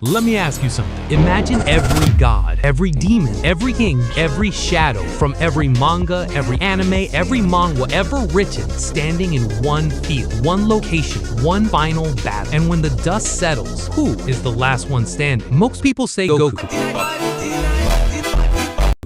Let me ask you something. Imagine every god, every demon, every king, every shadow from every manga, every anime, every manhwa ever written standing in one field, one location, one final battle. And when the dust settles, who is the last one standing? Most people say Goku.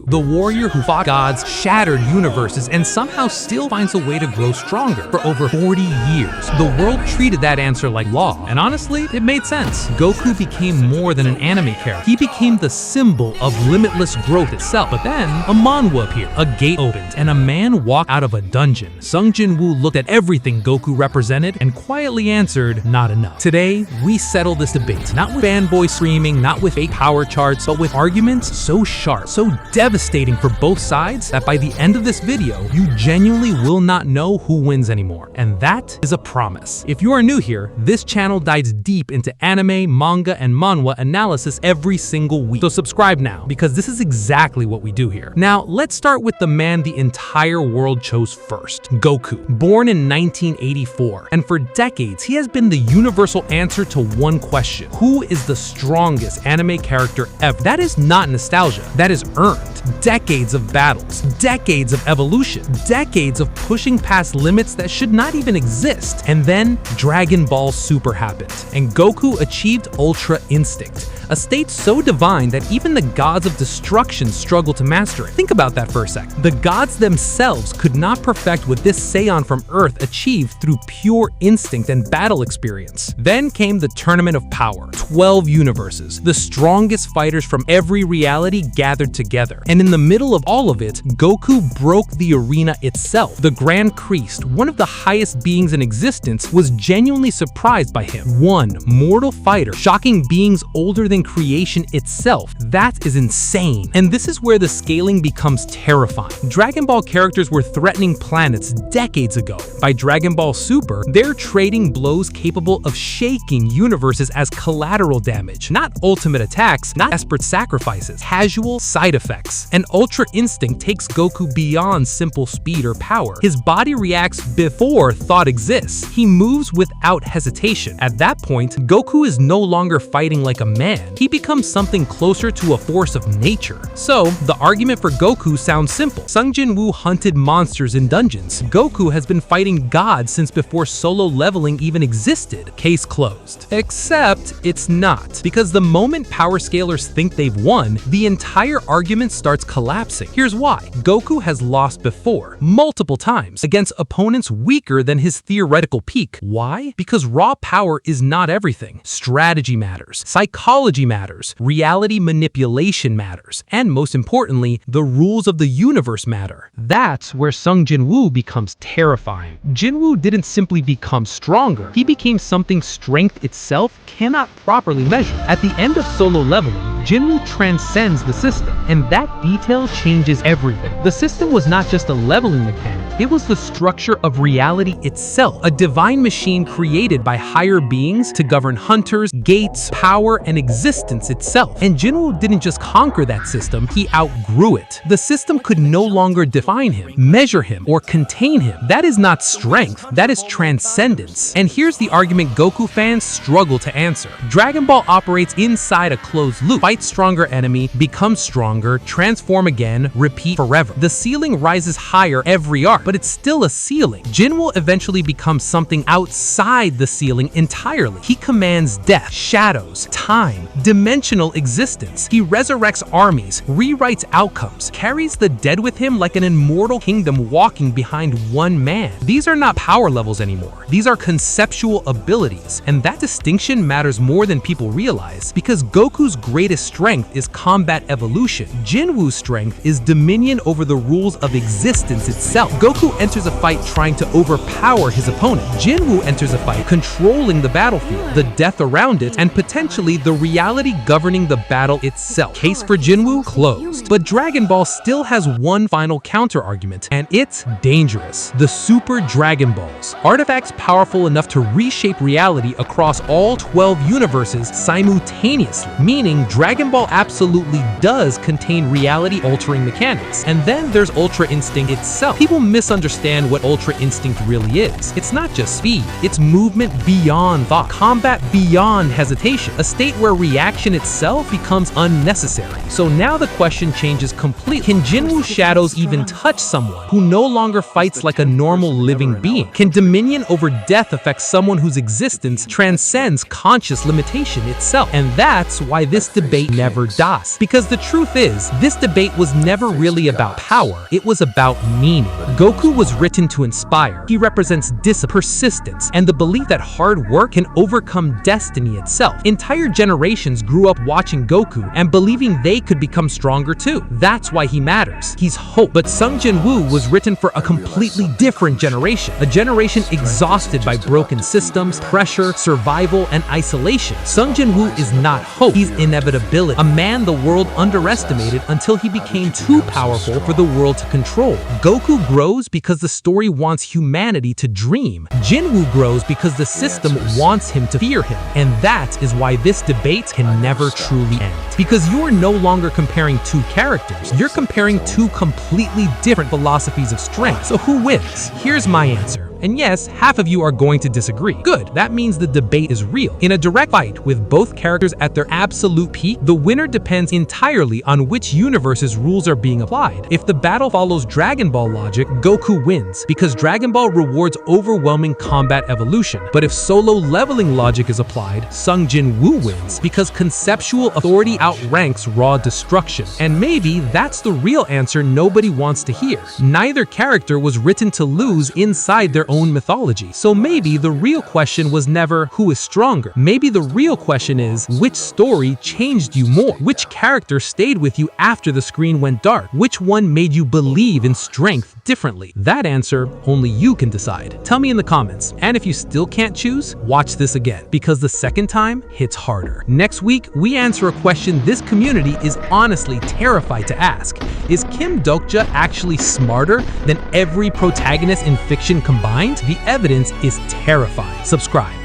The warrior who fought gods, shattered universes, and somehow still finds a way to grow stronger. For over 40 years, the world treated that answer like law, and honestly, it made sense. Goku became more than an anime character. He became the symbol of limitless growth itself. But then, a manhwa appeared, a gate opened, and a man walked out of a dungeon. Jinwoo looked at everything Goku represented and quietly answered, not enough. Today, we settle this debate, not with fanboy screaming, not with fake power charts, but with arguments so sharp, so devastating for both sides that by the end of this video, you genuinely will not know who wins anymore. And that is a promise. If you are new here, this channel dives deep into anime, manga, and manhwa analysis every single week. So subscribe now, because this is exactly what we do here. Now, let's start with the man the entire world chose first, Goku. Born in 1984, and for decades, he has been the universal answer to one question: who is the strongest anime character ever? That is not nostalgia, that is earned. Decades of battles, decades of evolution, decades of pushing past limits that should not even exist. And then Dragon Ball Super happened, and Goku achieved Ultra Instinct, a state so divine that even the gods of destruction struggle to master it. Think about that for a sec. The gods themselves could not perfect what this Saiyan from Earth achieved through pure instinct and battle experience. Then came the Tournament of Power, 12 universes, the strongest fighters from every reality gathered together. And in the middle of all of it, Goku broke the arena itself. The Grand Priest, one of the highest beings in existence, was genuinely surprised by him. One mortal fighter, shocking beings older than creation itself. That is insane. And this is where the scaling becomes terrifying. Dragon Ball characters were threatening planets decades ago. By Dragon Ball Super, they're trading blows capable of shaking universes as collateral damage. Not ultimate attacks, not desperate sacrifices, casual side effects. And Ultra Instinct takes Goku beyond simple speed or power. His body reacts before thought exists. He moves without hesitation. At that point, Goku is no longer fighting like a man. He becomes something closer to a force of nature. So, the argument for Goku sounds simple. Jinwoo hunted monsters in dungeons. Goku has been fighting gods since before solo leveling even existed. Case closed. Except it's not. Because the moment power scalers think they've won, the entire argument starts collapsing. Here's why. Goku has lost before, multiple times, against opponents weaker than his theoretical peak. Why? Because raw power is not everything. Strategy matters. Psychology matters. Reality manipulation matters. And most importantly, the rules of the universe matter. That's where Jinwoo becomes terrifying. Jinwoo didn't simply become stronger. He became something strength itself cannot properly measure. At the end of solo leveling, Jinwoo transcends the system, and that detail changes everything. The system was not just a leveling mechanic, it was the structure of reality itself, a divine machine created by higher beings to govern hunters, gates, power, and existence itself. And Jinwoo didn't just conquer that system, he outgrew it. The system could no longer define him, measure him, or contain him. That is not strength, that is transcendence. And here's the argument Goku fans struggle to answer. Dragon Ball operates inside a closed loop. Fight stronger enemy, become stronger, transform again, repeat forever. The ceiling rises higher every arc, but it's still a ceiling. Jinwoo eventually becomes something outside the ceiling entirely. He commands death, shadows, time, dimensional existence. He resurrects armies, rewrites outcomes, carries the dead with him like an immortal kingdom walking behind one man. These are not power levels anymore. These are conceptual abilities, and that distinction matters more than people realize, because Goku's greatest strength is combat evolution. Jinwoo's strength is dominion over the rules of existence itself. Goku enters a fight trying to overpower his opponent. Jinwoo enters a fight controlling the battlefield, the death around it, and potentially the reality governing the battle itself. Case for Jinwoo closed. But Dragon Ball still has one final counter-argument, and it's dangerous. The Super Dragon Balls. Artifacts powerful enough to reshape reality across all 12 universes simultaneously, meaning Dragon Ball absolutely does contain reality-altering mechanics. And then there's Ultra Instinct itself. People misunderstand what Ultra Instinct really is. It's not just speed, it's movement beyond thought, combat beyond hesitation, a state where reaction itself becomes unnecessary. So now the question changes completely. Can Jinwoo shadows even touch someone who no longer fights like a normal living being? Can dominion over death affect someone whose existence transcends conscious limitation itself? And that's why this debate never dies. Because the truth is, this debate was never really about power, it was about meaning. Goku was written to inspire. He represents discipline, persistence, and the belief that hard work can overcome destiny itself. Entire generations grew up watching Goku and believing they could become stronger too. That's why he matters. He's hope. But Sung Jinwoo was written for a completely different generation. A generation exhausted by broken systems, pressure, survival, and isolation. Sung Jinwoo is not hope. He's inevitability. A man the world underestimated until he became too powerful for the world to control. Goku grows because the story wants humanity to dream. Jinwoo grows because the system wants him to fear him. And that is why this debate can never truly end. Because you are no longer comparing two characters, you're comparing two completely different philosophies of strength. So who wins? Here's my answer. And yes, half of you are going to disagree. Good, that means the debate is real. In a direct fight with both characters at their absolute peak, the winner depends entirely on which universe's rules are being applied. If the battle follows Dragon Ball logic, Goku wins, because Dragon Ball rewards overwhelming combat evolution. But if solo leveling logic is applied, Sung Jinwoo wins, because conceptual authority outranks raw destruction. And maybe that's the real answer nobody wants to hear. Neither character was written to lose inside their own mythology. So maybe the real question was never who is stronger. Maybe the real question is which story changed you more? Which character stayed with you after the screen went dark? Which one made you believe in strength differently? That answer only you can decide. Tell me in the comments. And if you still can't choose, watch this again, because the second time hits harder. Next week, we answer a question this community is honestly terrified to ask. Is Kim Dokja actually smarter than every protagonist in fiction combined? The evidence is terrifying. Subscribe.